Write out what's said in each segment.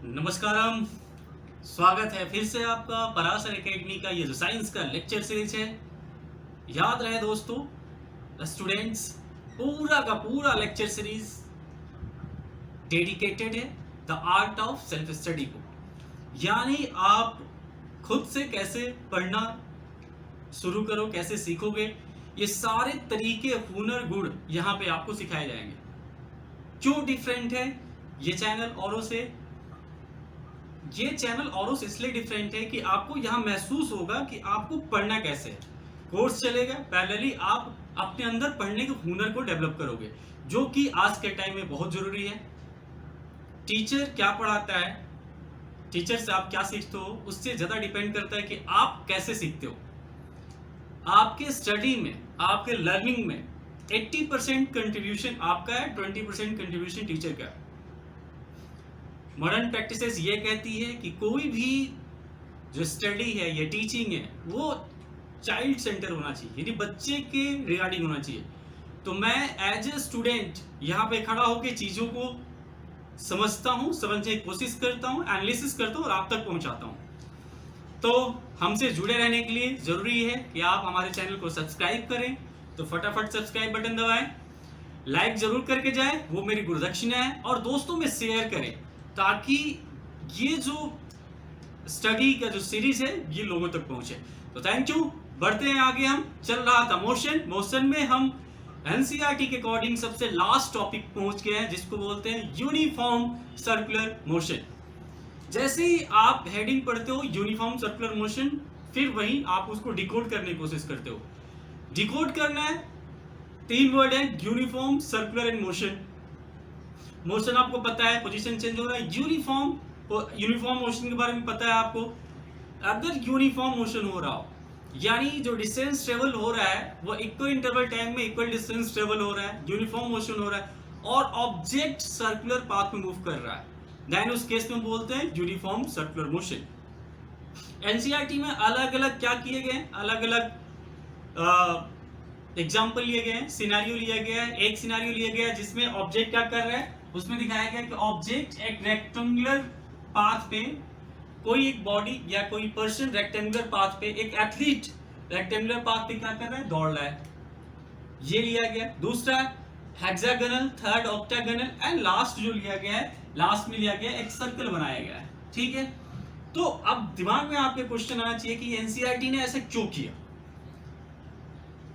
नमस्कारम। स्वागत है फिर से आपका पराशर एकेडमी का ये जो साइंस का लेक्चर सीरीज है। याद रहे दोस्तों, स्टूडेंट्स, पूरा का पूरा लेक्चर सीरीज डेडिकेटेड है the art of self study को, यानी आप खुद से कैसे पढ़ना शुरू करो, कैसे सीखोगे, ये सारे तरीके, हुनर, गुण यहाँ पे आपको सिखाए जाएंगे। क्यों डिफरेंट है ये चैनल औरों से? ये चैनल औरों से इसलिए डिफरेंट है कि आपको यहाँ महसूस होगा कि आपको पढ़ना कैसे है। कोर्स चलेगा, पैरेलली आप अपने अंदर पढ़ने के हुनर को डेवलप करोगे, जो कि आज के टाइम में बहुत जरूरी है। टीचर क्या पढ़ाता है, टीचर से आप क्या सीखते हो, उससे ज्यादा डिपेंड करता है कि आप कैसे सीखते हो। आपके स्टडी में, आपके लर्निंग में 80% कंट्रीब्यूशन आपका है, 20% कंट्रीब्यूशन टीचर का है। मॉडर्न प्रैक्टिसेस ये कहती है कि कोई भी जो स्टडी है या टीचिंग है वो चाइल्ड सेंटर होना चाहिए, यानी बच्चे के रिगार्डिंग होना चाहिए। तो मैं एज ए स्टूडेंट यहाँ पे खड़ा होकर चीज़ों को समझता हूँ, समझने की कोशिश करता हूँ, एनालिसिस करता हूँ और आप तक पहुँचाता हूँ। तो हमसे जुड़े रहने के लिए ज़रूरी है कि आप हमारे चैनल को सब्सक्राइब करें, तो फटाफट सब्सक्राइब बटन दबाएं, लाइक जरूर करके जाएं, वो मेरी गुरुदक्षिणा है, और दोस्तों में शेयर करें ताकि ये जो स्टडी का जो सीरीज है ये लोगों तक पहुंचे। तो थैंक यू। बढ़ते हैं आगे। हम चल रहा था मोशन में हम एनसीईआरटी के अकॉर्डिंग सबसे लास्ट टॉपिक पहुंच गए हैं, जिसको बोलते हैं यूनिफॉर्म सर्कुलर मोशन। जैसे ही आप हेडिंग पढ़ते हो यूनिफॉर्म सर्कुलर मोशन, फिर वहीं आप उसको डिकोड करने की कोशिश करते हो। डिकोड करना है, 3 वर्ड है, uniform circular and motion. Motion आपको पता है, पोजीशन चेंज हो रहा है। यूनिफॉर्म मोशन के बारे में पता है आपको। अगर यूनिफॉर्म मोशन हो रहा हो, यानी जो डिस्टेंस ट्रेवल हो रहा है वो इक्वल इंटरवल टाइम में इक्वल डिस्टेंस ट्रेवल हो रहा है, यूनिफॉर्म मोशन हो रहा है, और ऑब्जेक्ट सर्कुलर पाथ में मूव कर रहा है, देन उस केस में बोलते हैं यूनिफॉर्म सर्कुलर मोशन। एनसीईआरटी में अलग अलग क्या किए गए, अलग अलग एग्जाम्पल लिए गए हैं, सिनेरियो लिया गया है। एक सिनेरियो लिया गया है जिसमें ऑब्जेक्ट क्या कर रहा है, उसमें दिखाया गया कि ऑब्जेक्ट एक रेक्टेंगुलर पाथ पे, कोई एक बॉडी या कोई पर्सन रेक्टेंगुलर पाथ पे, एक एथलीट रेक्टेंगुलर पाथ पे क्या कर रहा है, दौड़ रहा है, ये लिया गया। दूसरा hexagonal, third octagonal, and last जो लिया गया है, लास्ट में लिया गया एक सर्कल बनाया गया है। ठीक है, तो अब दिमाग में आपके क्वेश्चन आना चाहिए कि एनसीईआरटी ने ऐसा क्यों किया,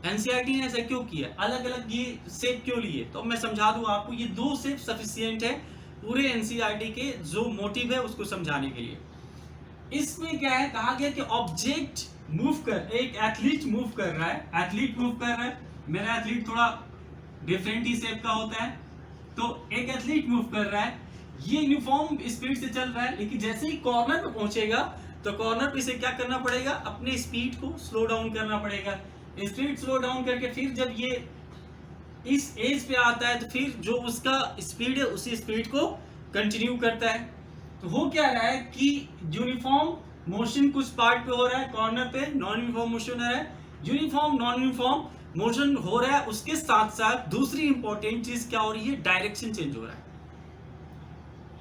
एनसीईआरटी ने ऐसा क्यों किया, अलग अलग ये शेप क्यों लिए। तो मैं समझा दूं आपको, ये 2 शेप सफिशिएंट है पूरे एनसीईआरटी के जो मोटिव है उसको समझाने के लिए। इसमें क्या है, कहा गया कि ऑब्जेक्ट मूव कर, एक एथलीट मूव कर रहा है, एथलीट मूव कर रहा है, मेरा एथलीट थोड़ा डिफरेंट ही शेप का होता है, तो एक एथलीट मूव कर रहा है, ये यूनिफॉर्म स्पीड से चल रहा है, लेकिन जैसे ही कॉर्नर पे पहुंचेगा तो कॉर्नर पे इसे क्या करना पड़ेगा, अपने स्पीड को स्लो डाउन करना पड़ेगा। स्पीड स्लो डाउन करके फिर जब ये इस एज पे आता है तो फिर जो उसका स्पीड है उसी स्पीड को कंटिन्यू करता है। तो हो क्या रहा है कि यूनिफॉर्म मोशन कुछ पार्ट पे हो रहा है, कॉर्नर पे नॉन यूनिफॉर्म मोशन हो रहा है। यूनिफॉर्म नॉन यूनिफॉर्म मोशन हो रहा है, उसके साथ साथ दूसरी इंपॉर्टेंट चीज क्या हो रही है, डायरेक्शन चेंज हो रहा है।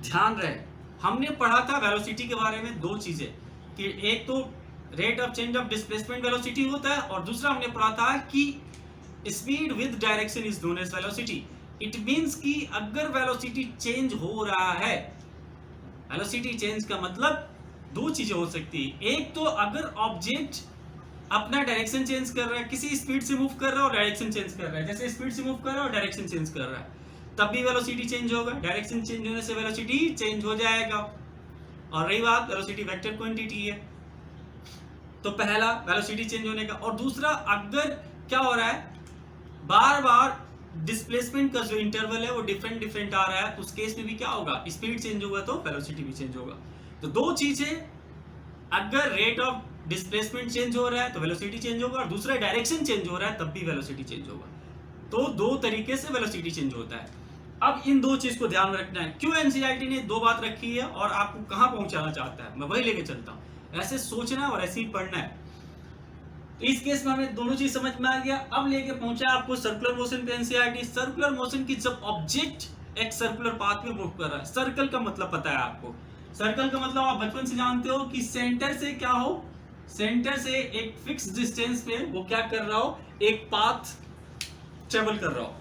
ध्यान रहे, हमने पढ़ा था वेलोसिटी के बारे में 2 चीजें, कि एक तो rate of change of displacement velocity होता है, और दूसरा हमने पढ़ा था कि speed with direction is known as velocity. It means कि अगर वेलोसिटी चेंज हो रहा है, वेलोसिटी चेंज का मतलब 2 चीजें हो सकती है। एक तो अगर ऑब्जेक्ट अपना डायरेक्शन चेंज कर रहा है, किसी स्पीड से मूव कर रहा है और डायरेक्शन चेंज कर रहा है, जैसे स्पीड से मूव कर रहा है और डायरेक्शन चेंज कर रहा है, तब भी वेलोसिटी चेंज होगा। डायरेक्शन चेंज होने से वेलोसिटी चेंज हो जाएगा। और रही बात, वेलोसिटी वेक्टर क्वांटिटी है, तो पहला वेलोसिटी चेंज होने का। और दूसरा, अगर क्या हो रहा है, बार बार डिस्प्लेसमेंट का जो इंटरवल है वो डिफरेंट आ रहा है, उस केस में भी क्या होगा, स्पीड चेंज होगा तो वेलोसिटी भी चेंज होगा। तो 2 चीजें, अगर रेट ऑफ डिस्प्लेसमेंट चेंज हो रहा है तो वेलोसिटी चेंज होगा, और दूसरा डायरेक्शन चेंज हो रहा है तब भी वेलोसिटी चेंज होगा। तो 2 तरीके से वेलोसिटी चेंज होता है। अब इन 2 चीज को ध्यान में रखना है। क्यों एनसीईआरटी ने 2 बात रखी है और आपको कहां पहुंचाना चाहता है, मैं वही लेके चलता हूं। ऐसे सोचना और ऐसे ही पढ़ना है। तो इस केस में हमें दोनों चीज समझ में आ गया। अब लेके पहुंचा आपको सर्कुलर मोशन पे एनसीईआरटी। सर्कुलर मोशन की जब ऑब्जेक्ट एक सर्कुलर पाथ में मूव कर रहा है, सर्कल का मतलब पता है आपको, सर्कल का मतलब आप बचपन से जानते हो कि सेंटर से क्या हो, सेंटर से एक फिक्स डिस्टेंस पे वो क्या कर रहा हो, एक पाथ ट्रेवल कर रहा हो।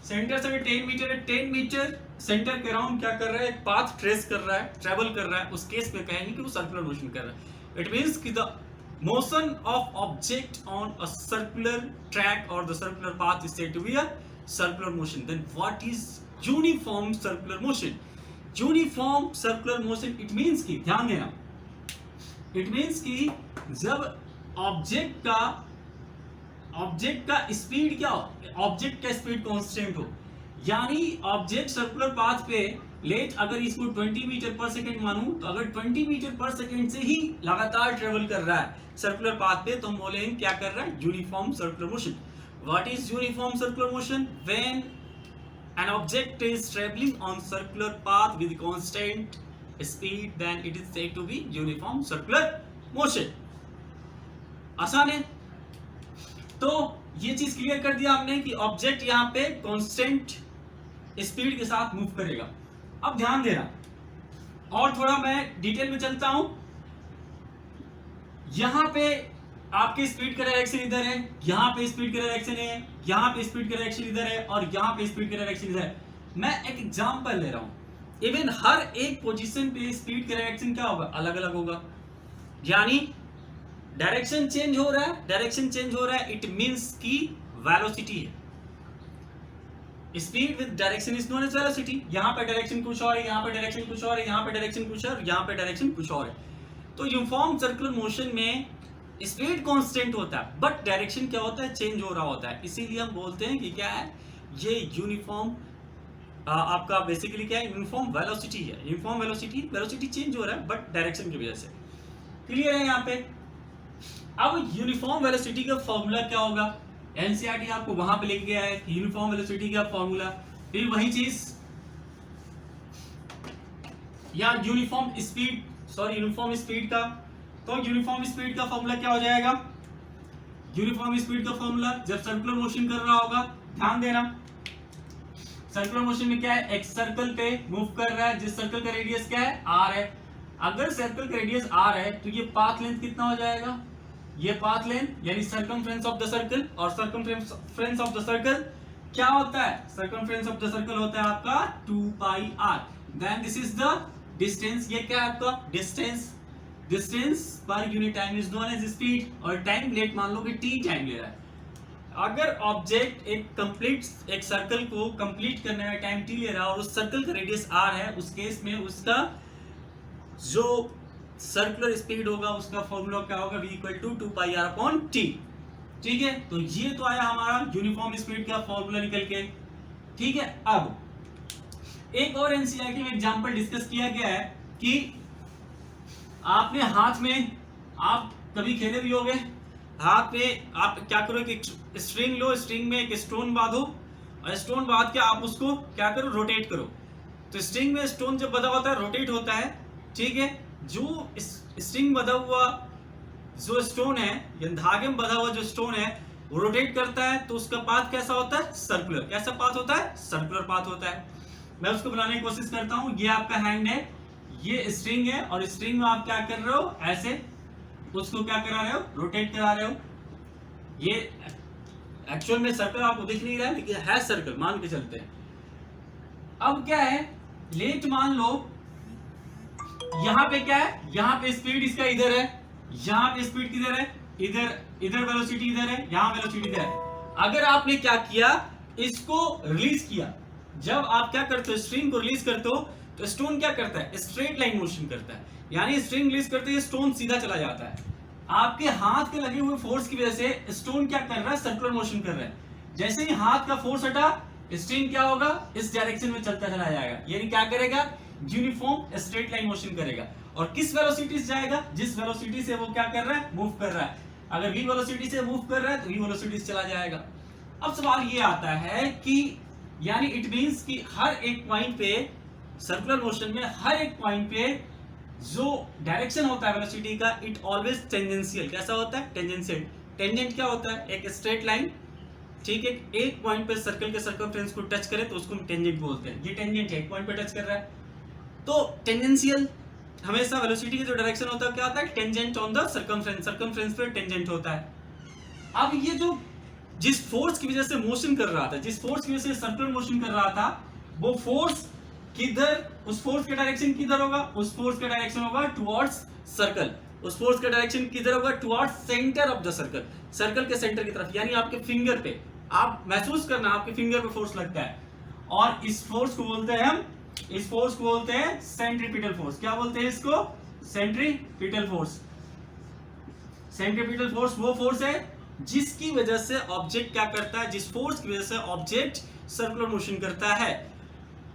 सेंटर से 10 मीटर है, 10 मीटर सेंटर के अराउंड क्या कर रहा है, एक पाथ ट्रेस कर रहा है, ट्रेवल कर रहा है, उस केस में कहेंगे कि वो सर्कुलर मोशन कर रहा है। इट मींस कि the motion of object on a circular track or the circular path is said to be a circular motion. Then what is uniform circular motion? Uniform circular motion it means कि, ध्यान देना, it means कि जब object का speed क्या हो, object का speed constant हो, यानी ऑब्जेक्ट सर्कुलर पाथ पे लेट अगर इसको 20 मीटर पर सेकंड मानूं, तो अगर 20 मीटर पर सेकंड से ही लगातार ट्रेवल कर रहा है सर्कुलर पाथ पे, तो हम बोलेंगे क्या कर रहा है, uniform circular motion. What is uniform circular motion? When an object is traveling on circular path with constant speed, then it is said to be uniform circular motion. आसान है। तो ये चीज क्लियर कर दिया हमने कि ऑब्जेक्ट यहाँ पे कांस्टेंट स्पीड के साथ मूव करेगा। अब ध्यान देना, और थोड़ा मैं डिटेल में चलता हूं। यहां पे आपके स्पीड का डायरेक्शन इधर है, यहां पे स्पीड का डायरेक्शन है, यहां पे स्पीड का डायरेक्शन इधर है, और यहां पे स्पीड का डायरेक्शन इधर है। मैं एक एग्जांपल ले रहा हूं। इवन हर एक पोजीशन पे स्पीड का डायरेक्शन क्या होगा, अलग अलग होगा। यानी डायरेक्शन चेंज हो रहा है, डायरेक्शन चेंज हो रहा है, इट मींस की वेलोसिटी है। Speed with direction is known as velocity. यहां पे डायरेक्शन कुछ और है, यहां पे डायरेक्शन कुछ और है, यहां पे डायरेक्शन कुछ और, यहां पे डायरेक्शन कुछ और है। तो यूनिफॉर्म सर्कुलर मोशन में स्पीड कांस्टेंट होता है, बट डायरेक्शन क्या होता है, चेंज हो रहा होता है। इसीलिए हम बोलते हैं कि क्या है, ये यूनिफॉर्म आपका बेसिकली क्या है, यूनिफॉर्म वेलोसिटी है। यूनिफॉर्म वेलोसिटी चेंज हो रहा है बट डायरेक्शन की वजह से। क्लियर है यहाँ पे? अब यूनिफॉर्म वेलोसिटी का फॉर्मूला क्या होगा, एनसीईआरटी आपको वहां पे लेके गया है यूनिफॉर्म वेलोसिटी का फॉर्मूला। फिर वही चीज या यूनिफॉर्म स्पीड का, तो यूनिफॉर्म स्पीड का फॉर्मूला क्या हो जाएगा, यूनिफॉर्म स्पीड का फॉर्मूला जब सर्कुलर मोशन कर रहा होगा, ध्यान देना, सर्कुलर मोशन में क्या है, एक सर्कल पे मूव कर रहा है, जिस सर्कल का रेडियस क्या है, आर है। अगर सर्कल का रेडियस आर है तो ये पाथ लेंथ कितना हो जाएगा, ये पाथ लेंथ यानी सर्कमफ्रेंस ऑफ द सर्कल, और सर्कमफ्रेंस ऑफ द सर्कल क्या होता है, सर्कमफ्रेंस ऑफ द सर्कल होता है आपका 2 pi r. Then this is the distance, ये क्या है आपका distance per unit time is known as speed, और टाइम लेट मान लो कि टी टाइम ले रहा है। अगर ऑब्जेक्ट एक सर्कल को कंप्लीट करने में टाइम टी ले रहा है और उस सर्कल का रेडियस आर है, उस केस में उसका जो सर्कुलर स्पीड होगा उसका फॉर्मूला क्या होगा, v equal to 2 pi R upon T. ठीक है, तो ये तो आया हमारा यूनिफॉर्म स्पीड का फॉर्मूला निकल के। ठीक है, अब एक और एनसीईआरटी में एग्जांपल डिस्कस किया गया है कि आपने हाथ में, आप कभी खेले भी होंगे, हाथ पे आप क्या करो कि स्ट्रिंग लो, स्ट्रिंग में एक स्टोन बांधो, और स्टोन बांध के आप उसको क्या करो, रोटेट करो। तो स्ट्रिंग में स्टोन जब बंधा होता है रोटेट होता है। ठीक है, जो स्ट्रिंग बंधा हुआ जो स्टोन है या धागे में बंधा हुआ जो स्टोन है वो रोटेट करता है, तो उसका पाथ कैसा होता है, सर्कुलर। कैसा पाथ होता है, सर्कुलर पाथ होता है। मैं उसको बनाने की कोशिश करता हूं। ये आपका हैंड है, ये स्ट्रिंग है, और स्ट्रिंग में आप क्या कर रहे हो, ऐसे उसको क्या करा रहे हो, रोटेट करा रहे हो। ये एक्चुअल में सर्कल आपको दिख नहीं रहा है, लेकिन है सर्कल, मान के चलते हैं। अब क्या है, लेट मान लो यहां पे क्या है, यहां पे स्पीड इसका इधर है, यहां पे स्पीड किधर है, इधर वेलोसिटी इधर है, यहां वेलोसिटी इधर है। अगर आपने क्या किया, इसको रिलीज किया, जब आप क्या करते हो, स्ट्रिंग को रिलीज करते हो, तो स्टोन क्या करता है, स्ट्रेट लाइन मोशन करता है। यानी स्ट्रिंग रिलीज करते ही स्टोन सीधा चला जाता है। आपके हाथ के लगे हुए फोर्स की वजह से स्टोन क्या कर रहा है, सर्कुलर मोशन कर रहा है। जैसे ही हाथ का फोर्स हटा, स्ट्रिंग क्या होगा, इस डायरेक्शन में चलता चला जाएगा, यानी क्या करेगा, यूनिफॉर्म स्ट्रेट लाइन मोशन करेगा। और किस वेलोसिटी से जाएगा, जिस वेलोसिटी से वो क्या कर रहा है, मूव कर रहा है। अगर v वेलोसिटी से मूव कर रहा है तो v वेलोसिटी से चला जाएगा। अब सवाल ये आता है कि यानी इट मींस कि हर एक पॉइंट पे सर्कुलर मोशन में हर एक पॉइंट पे जो डायरेक्शन होता है वेलोसिटी का, इट ऑलवेज टेंजेंशियल। कैसा होता है, टेंजेंशियल। टेंजेंट क्या होता है, एक स्ट्रेट लाइन। ठीक है, एक पॉइंट पे सर्कल के सर्कमफ्रेंस को टच करे तो उसको टेंजेंट बोलते हैं। ये टेंजेंट है, एक पॉइंट पे टच कर रहा है तो टेंजेंशियल। हमेशा वेलोसिटी का जो डायरेक्शन होता है क्या होता है, tangent on the circumference, circumference पे टेंजेंट होता है। अब ये जो जिस फोर्स की वजह से मोशन कर रहा था, जिस फोर्स की वजह से सर्कुलर मोशन कर रहा था, वो फोर्स किधर, उस फोर्स का डायरेक्शन किधर होगा, उस फोर्स का डायरेक्शन होगा टुवर्ड्स सर्कल। उस फोर्स का डायरेक्शन किधर होगा, towards centre of the circle, circle के सेंटर की तरफ, यानी आपके फिंगर पे। आप महसूस करना आपके फिंगर पे फोर्स लगता है, और इस फोर्स को बोलते हैं हम, इस फोर्स को बोलते हैं सेंट्रीपिटल फोर्स। क्या बोलते हैं इसको, सेंट्रीपिटल फोर्स। सेंट्रीपिटल फोर्स वो फोर्स है जिसकी वजह से ऑब्जेक्ट क्या करता है, जिस फोर्स की वजह से ऑब्जेक्ट सर्कुलर मोशन करता है।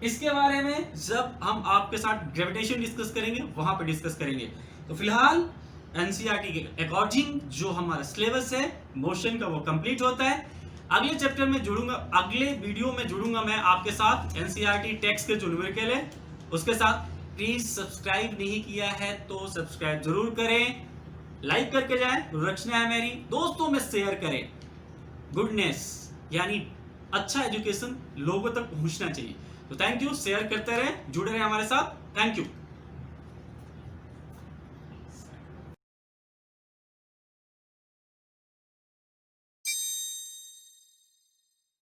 इसके बारे में जब हम आपके साथ ग्रेविटेशन डिस्कस करेंगे वहां पे डिस्कस करेंगे। तो फिलहाल एनसीईआरटी के अकॉर्डिंग जो हमारा सिलेबस है मोशन का वो कंप्लीट होता है। अगले चैप्टर में जुड़ूंगा, अगले वीडियो में जुड़ूंगा मैं आपके साथ एनसीईआरटी टेक्स्ट के जो न्यूमेरिकल है उसके साथ। प्लीज सब्सक्राइब नहीं किया है तो सब्सक्राइब जरूर करें, लाइक करके जाएं, रचना है मेरी, दोस्तों में शेयर करें। गुडनेस यानी अच्छा एजुकेशन लोगों तक पहुंचना चाहिए। तो थैंक यू, शेयर करते रहें, जुड़े रहें हमारे साथ। Thank you.